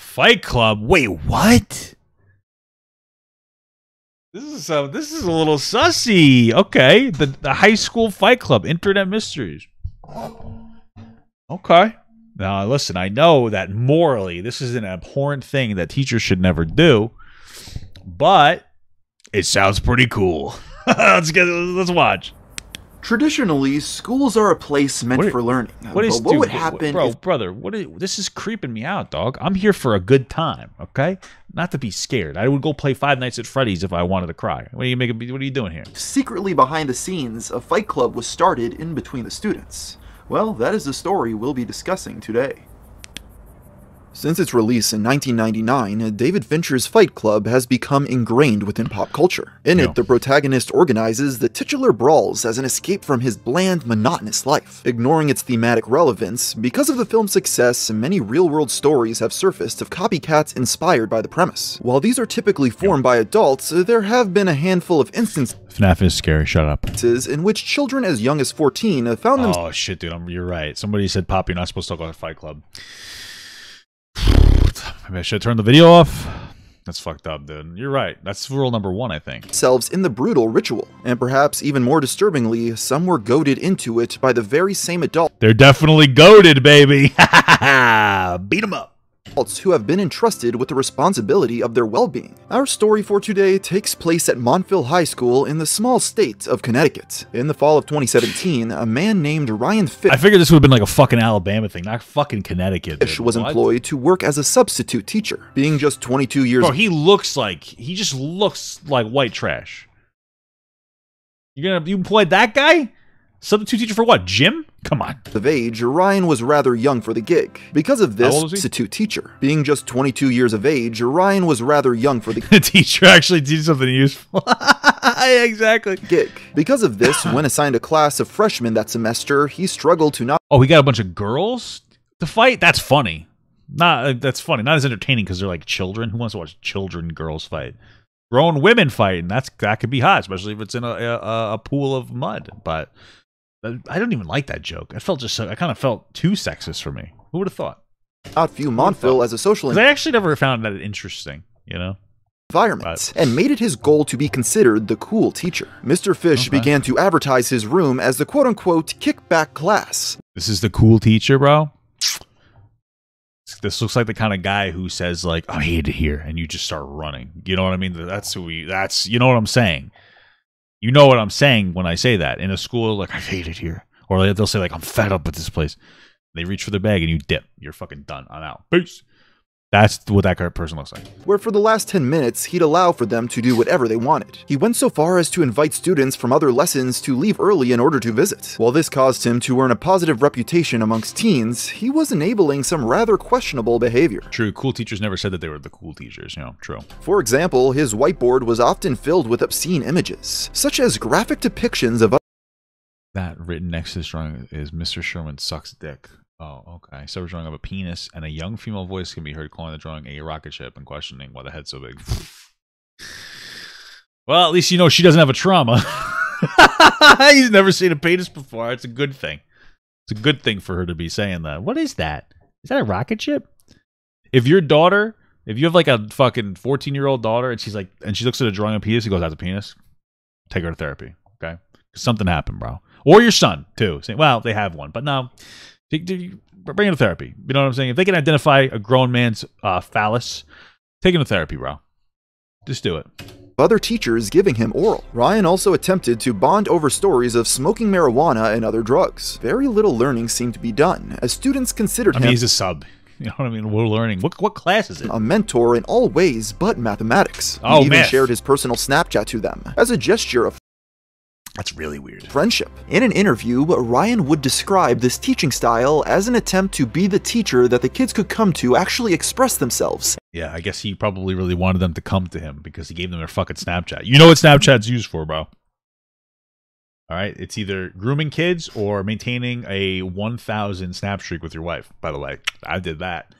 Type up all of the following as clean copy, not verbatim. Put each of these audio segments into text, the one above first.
Fight Club? Wait, what? This is a little sussy. Okay, the high school Fight Club, Internet Mysteries. Okay. Now, listen, I know that morally this is an abhorrent thing that teachers should never do, but it sounds pretty cool. Let's watch. Traditionally, schools are a place meant for learning. What would happen, brother? This is creeping me out, dog. I'm here for a good time, okay? Not to be scared. I would go play Five Nights at Freddy's if I wanted to cry. What are you doing here? Secretly behind the scenes, a fight club was started in between the students. Well, that is the story we'll be discussing today. Since its release in 1999, David Fincher's Fight Club has become ingrained within pop culture. In it, the protagonist organizes the titular brawls as an escape from his bland, monotonous life. Ignoring its thematic relevance, because of the film's success, many real-world stories have surfaced of copycats inspired by the premise. While these are typically formed by adults, there have been a handful of instances FNAF is scary, shut up. In which children as young as 14 found themselves— Oh shit, dude, you're right. Somebody said, Pop, you're not supposed to talk about Fight Club. Maybe I should turn the video off. That's fucked up, dude. You're right. That's rule number 1, I think. Themselves in the brutal ritual. And perhaps even more disturbingly, some were goaded into it by the very same adults. They're definitely goaded, baby. Beat them up. Who have been entrusted with the responsibility of their well-being. Our story for today takes place at Montville High School in the small state of Connecticut. In the fall of 2017, a man named Ryan Fish— I figured this would have been like a fucking Alabama thing, not fucking Connecticut. Fish was employed to work as a substitute teacher. Being just 22 years— Bro, he just looks like white trash. You employed that guy? Substitute teacher for what? Gym? Come on. Of age, Ryan was rather young for the gig. Because of this, substitute teacher. Being just 22 years of age, Ryan was rather young for the teacher actually did something useful. Yeah, exactly. Gig. Because of this, when assigned a class of freshmen that semester, he struggled to not— Oh, we got a bunch of girls to fight? That's funny. That's funny. Not as entertaining because they're like children. Who wants to watch girls fight? Grown women fighting. That could be hot, especially if it's in a pool of mud. But I don't even like that joke. I kind of felt too sexist for me. Who would have thought? Not view Montville as a social— I actually never found that interesting, you know? Environment, and made it his goal to be considered the cool teacher. Mr. Fish began to advertise his room as the quote-unquote kickback class. This is the cool teacher, bro? This looks like the kind of guy who says, like, I hate it here, and you just start running. You know what I mean? You know what I'm saying? You know what I'm saying when I say that. In a school, like, I hate it here. Or they'll say, like, I'm fed up with this place. They reach for their bag and you dip. You're fucking done. I'm out. Peace. That's what that person looks like. Where for the last 10 minutes, he'd allow for them to do whatever they wanted. He went so far as to invite students from other lessons to leave early in order to visit. While this caused him to earn a positive reputation amongst teens, he was enabling some rather questionable behavior. True, cool teachers never said that they were the cool teachers, you know, true. For example, his whiteboard was often filled with obscene images, such as graphic depictions of— That written next to this drawing is Mr. Sherman sucks dick. Oh, okay. So we're drawing of a penis, and a young female voice can be heard calling the drawing a rocket ship and questioning why the head's so big. Well, at least you know she doesn't have a trauma. He's never seen a penis before. It's a good thing. It's a good thing for her to be saying that. What is that? Is that a rocket ship? If you have like a fucking 14-year-old daughter, and she looks at a drawing of a penis, he goes, that's a penis. Take her to therapy, okay? Something happened, bro. Or your son, too. Saying, well, they have one, but no. Bring him to therapy. You know what I'm saying? If they can identify a grown man's phallus, take him to therapy, bro. Just do it. Other teachers giving him oral. Ryan also attempted to bond over stories of smoking marijuana and other drugs. Very little learning seemed to be done, as students considered him— he's a sub. You know what I mean? We're learning. What class is it? A mentor in all ways but mathematics. Oh, he even math. shared his personal Snapchat to them, as a gesture of— That's really weird. Friendship. In an interview, Ryan would describe this teaching style as an attempt to be the teacher that the kids could come to actually express themselves. Yeah, I guess he probably really wanted them to come to him because he gave them their fucking Snapchat. You know what Snapchat's used for, bro. All right, it's either grooming kids or maintaining a 1,000 snap streak with your wife. By the way, I did that.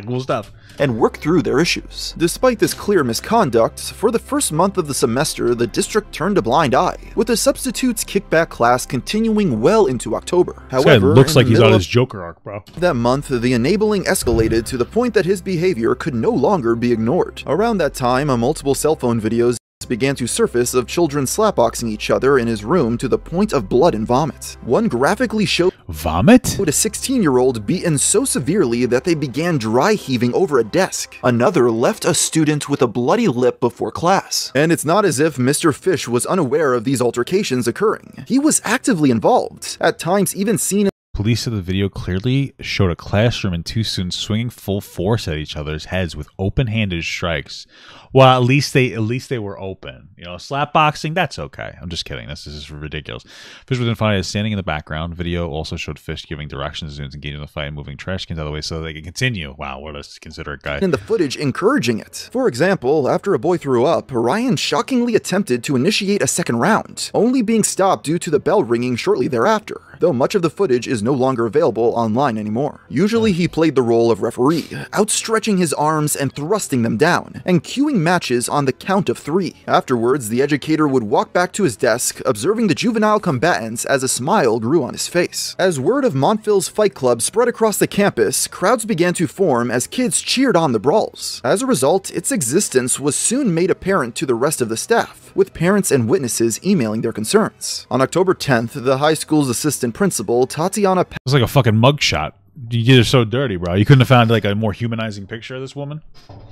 Cool stuff. And work through their issues. Despite this clear misconduct, for the first month of the semester, the district turned a blind eye, with the substitutes kickback class continuing well into October. However, this guy looks like he's on his Joker arc, bro. That month, the enabling escalated to the point that his behavior could no longer be ignored. Around that time, multiple cell phone videos began to surface of children slapboxing each other in his room to the point of blood and vomit. One graphically showed a 16-year-old beaten so severely that they began dry heaving over a desk. Another left a student with a bloody lip before class. And it's not as if Mr. Fish was unaware of these altercations occurring. He was actively involved, at times even seen. Police said the video clearly showed a classroom and two students swinging full force at each other's heads with open-handed strikes. Well, at least they were open. You know, slap boxing, that's okay. I'm just kidding. This is ridiculous. Fish was identified as standing in the background. Video also showed Fish giving directions to students engaging in the fight and moving trash cans out of the way so they can continue. Wow, what a considerate guy. In the footage encouraging it. For example, after a boy threw up, Ryan shockingly attempted to initiate a second round, only being stopped due to the bell ringing shortly thereafter, though much of the footage is no longer available online anymore. Usually he played the role of referee, outstretching his arms and thrusting them down, and cueing matches on the count of 3. Afterwards, the educator would walk back to his desk, observing the juvenile combatants as a smile grew on his face. As word of Montville's Fight Club spread across the campus, crowds began to form as kids cheered on the brawls. As a result, its existence was soon made apparent to the rest of the staff, with parents and witnesses emailing their concerns. On October 10th, the high school's assistant principal, Tatiana... It was like a fucking mugshot. You get her so dirty, bro. You couldn't have found like a more humanizing picture of this woman?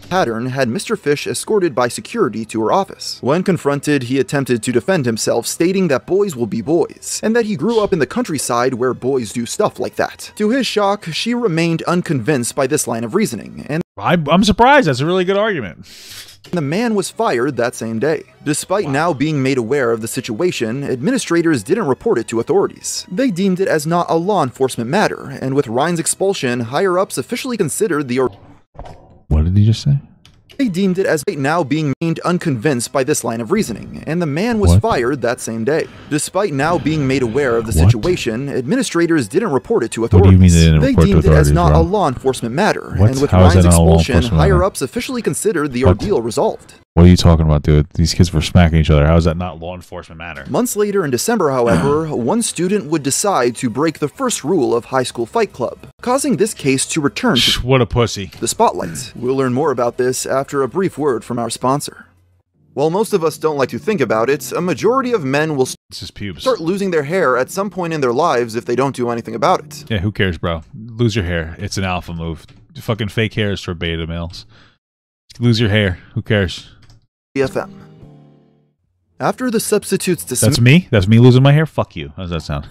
Pattern had Mr. Fish escorted by security to her office. When confronted, he attempted to defend himself, stating that boys will be boys, and that he grew up in the countryside where boys do stuff like that. To his shock, she remained unconvinced by this line of reasoning, and I'm surprised. That's a really good argument. the man was fired that same day. Despite now being made aware of the situation, administrators didn't report it to authorities. They deemed it as not a law enforcement matter, and with Ryan's expulsion, higher-ups officially considered the... What did he just say? They deemed it as now being made unconvinced by this line of reasoning, and the man was fired that same day. Despite now being made aware of the situation, administrators didn't report it to authorities. What do you mean they didn't report deemed to it as authorities, not bro? a law enforcement matter, What? and with How is Ryan's that not a law expulsion, enforcement matter? higher-ups officially considered the ordeal resolved. What are you talking about, dude? These kids were smacking each other. How is that not law enforcement matter? Months later in December, however, one student would decide to break the first rule of High School Fight Club, causing this case to return to What a pussy. the spotlight. We'll learn more about this after a brief word from our sponsor. While most of us don't like to think about it, a majority of men will This is pubes. start losing their hair at some point in their lives if they don't do anything about it. Yeah, who cares, bro? Lose your hair. It's an alpha move. Fucking fake hair is for beta males. Lose your hair. Who cares? BFM. After the substitutes That's me? That's me losing my hair? Fuck you. How does that sound?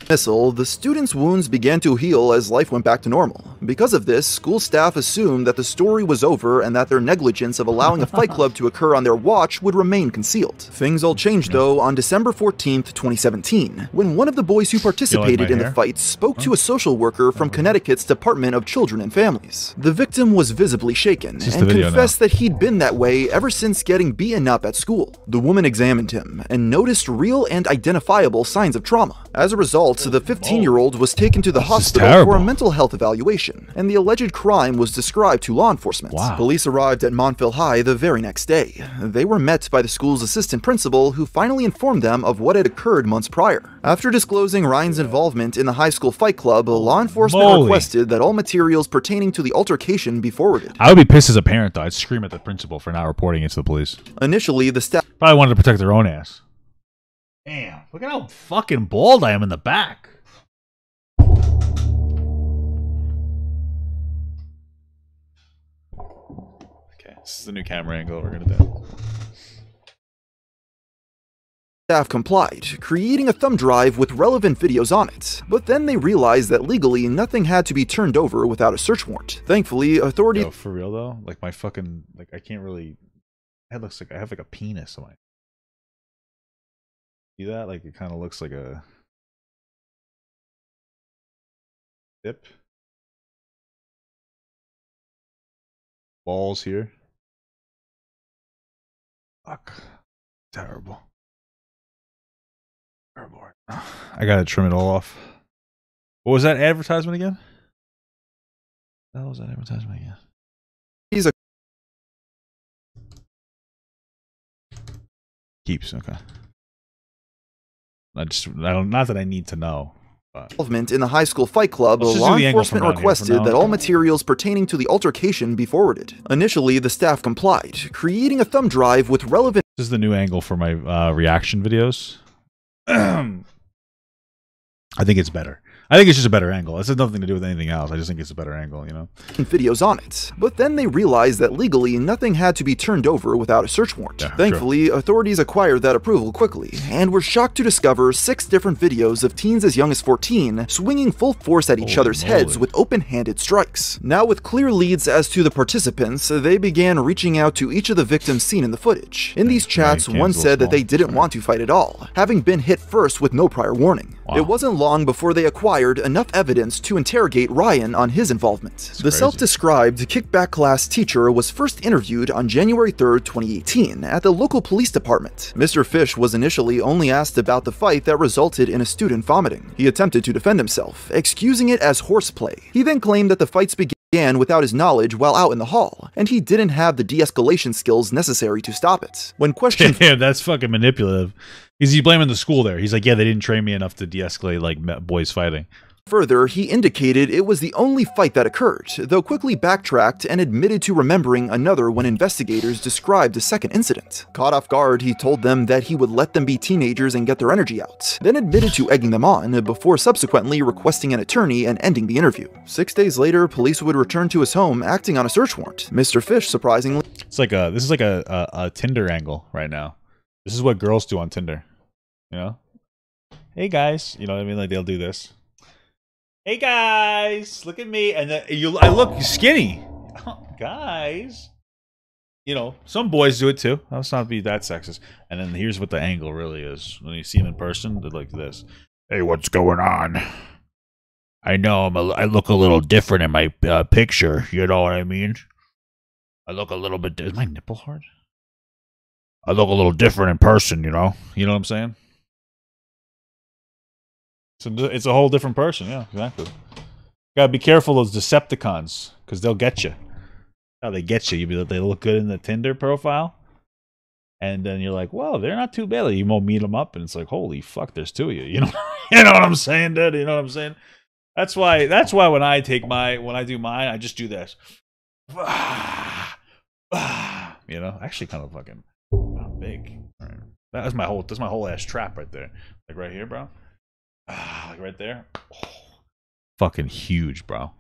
dismissal, the students' wounds began to heal as life went back to normal. Because of this, school staff assumed that the story was over and that their negligence of allowing a fight club to occur on their watch would remain concealed. Things all changed, though, on December 14th, 2017, when one of the boys who participated in the fight spoke to a social worker from Connecticut's Department of Children and Families. The victim was visibly shaken and confessed that he'd been that way ever since getting beaten up at school. The woman examined him and noticed real and identifiable signs of trauma. As a result, the 15-year-old was taken to the hospital for a mental health evaluation, and the alleged crime was described to law enforcement. Police arrived at Montville High the very next day. They were met by the school's assistant principal, who finally informed them of what had occurred months prior. After disclosing Ryan's involvement in the high school fight club, law enforcement requested that all materials pertaining to the altercation be forwarded. I would be pissed as a parent, though. I'd scream at the principal for not reporting it to the police. Initially, the staff probably wanted to protect their own ass. Damn, look at how fucking bald I am in the back. Okay, this is the new camera angle we're gonna do. Staff complied, creating a thumb drive with relevant videos on it, but then they realized that legally nothing had to be turned over without a search warrant. Thankfully, authorities... Yo, for real though, like my fucking, like I can't really, my head looks like I have like a penis on my... See that? Like it kind of looks like a dip. Balls here. Fuck. Terrible. I gotta trim it all off. What was that advertisement again? What was that advertisement again? He's a Keeps, okay. Not that I need to know. Involvement in the high school fight club, Let's just law do the angle from enforcement down here requested for now. that all materials pertaining to the altercation be forwarded. Initially, the staff complied, creating a thumb drive with relevant. This is the new angle for my reaction videos. I think it's better. I think it's just a better angle. This has nothing to do with anything else. I just think it's a better angle, you know? Videos on it, but then they realized that legally nothing had to be turned over without a search warrant. Yeah, Thankfully, authorities acquired that approval quickly, and were shocked to discover 6 different videos of teens as young as 14 swinging full force at each Holy other's moly. heads with open-handed strikes. Now with clear leads as to the participants, they began reaching out to each of the victims seen in the footage. In these chats, Right, one Kansas said that small. they didn't want to fight at all, having been hit first with no prior warning. Wow. It wasn't long before they acquired enough evidence to interrogate Ryan on his involvement. The crazy. self-described kickback class teacher was first interviewed on January 3rd, 2018 at the local police department. Mr. Fish was initially only asked about the fight that resulted in a student vomiting. He attempted to defend himself, excusing it as horseplay. He then claimed that the fights began without his knowledge while out in the hall, and he didn't have the de-escalation skills necessary to stop it. When questioned Yeah, that's fucking manipulative. Is he blaming the school there? He's like, yeah, they didn't train me enough to de-escalate like boys fighting. further, he indicated it was the only fight that occurred, though quickly backtracked and admitted to remembering another when investigators described a second incident. Caught off guard, he told them that he would let them be teenagers and get their energy out, then admitted to egging them on, before subsequently requesting an attorney and ending the interview. 6 days later, police would return to his home acting on a search warrant. Mr. Fish, surprisingly, It's like this is like a Tinder angle right now. This is what girls do on Tinder, you know? Hey guys, you know what I mean? Like they'll do this. Hey guys, look at me, and I look skinny. Guys, you know, some boys do it too. Let's not be that sexist. And then here's what the angle really is. When you see them in person, they're like this. Hey, what's going on? I know I look a little different in my picture. You know what I mean? I look a little bit. Is my nipple hard? I look a little different in person. You know what I'm saying? So it's a whole different person. Yeah, exactly. Gotta be careful of those Decepticons, because they'll get you. How they get you? They look good in the Tinder profile, and then you're like, "Whoa, they're not too bad." You won't meet them up, and it's like, "Holy fuck, there's two of you." You know, you know what I'm saying, dude? You know what I'm saying? That's why when I do mine, I just do this. You know, actually, kind of fucking big. All right. That's my whole ass trap right there, like right here, bro. Like right there. Oh, fucking huge, bro.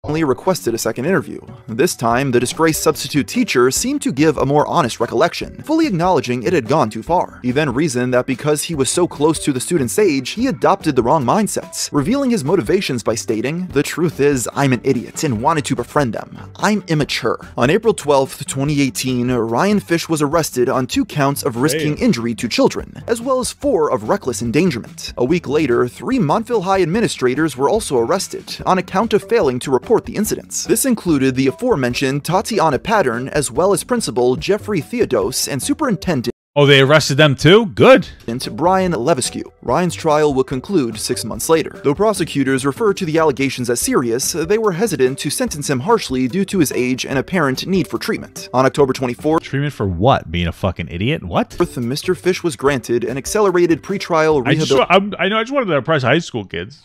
requested a second interview. This time, the disgraced substitute teacher seemed to give a more honest recollection, fully acknowledging it had gone too far. He then reasoned that because he was so close to the student's age, he adopted the wrong mindsets, revealing his motivations by stating, "The truth is, I'm an idiot and wanted to befriend them. I'm immature." On April 12th, 2018, Ryan Fish was arrested on 2 counts of risking injury to children, as well as 4 of reckless endangerment. A week later, 3 Montville High administrators were also arrested on account of failing to report the incidents. This included the aforementioned Tatiana Pattern, as well as Principal Jeffrey Theodos and Superintendent Oh, they arrested them too? Good. Brian Levesque. Ryan's trial will conclude 6 months later. Though prosecutors refer to the allegations as serious, they were hesitant to sentence him harshly due to his age and apparent need for treatment. On October 24th, Treatment for what? Being a fucking idiot? What? Mr. Fish was granted an accelerated pretrial I just rehabilitation wanted to impress high school kids.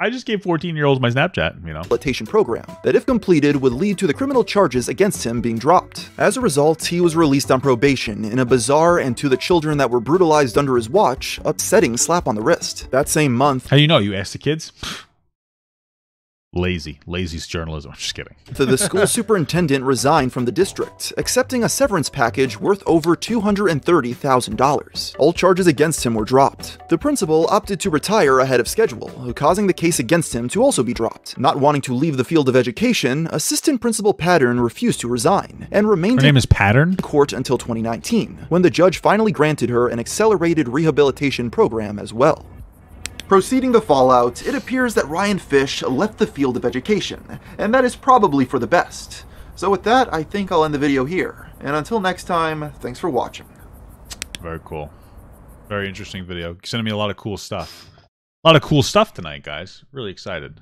I just gave 14-year-olds my Snapchat, you know. program that, if completed, would lead to the criminal charges against him being dropped. As a result, he was released on probation in a bizarre and, to the children that were brutalized under his watch, upsetting slap on the wrist. That same month, How do you know? You asked the kids? Lazy's journalism. I'm just kidding. the school superintendent resigned from the district, accepting a severance package worth over $230,000. All charges against him were dropped. The principal opted to retire ahead of schedule, causing the case against him to also be dropped. Not wanting to leave the field of education, Assistant Principal Pattern refused to resign, and remained Her name is Pattern? in court until 2019, when the judge finally granted her an accelerated rehabilitation program as well. Proceeding the fallout, it appears that Ryan Fish left the field of education, and that is probably for the best. So with that, I think I'll end the video here, and until next time, thanks for watching. Very cool. Very interesting video. Sending me a lot of cool stuff. A lot of cool stuff tonight, guys. Really excited.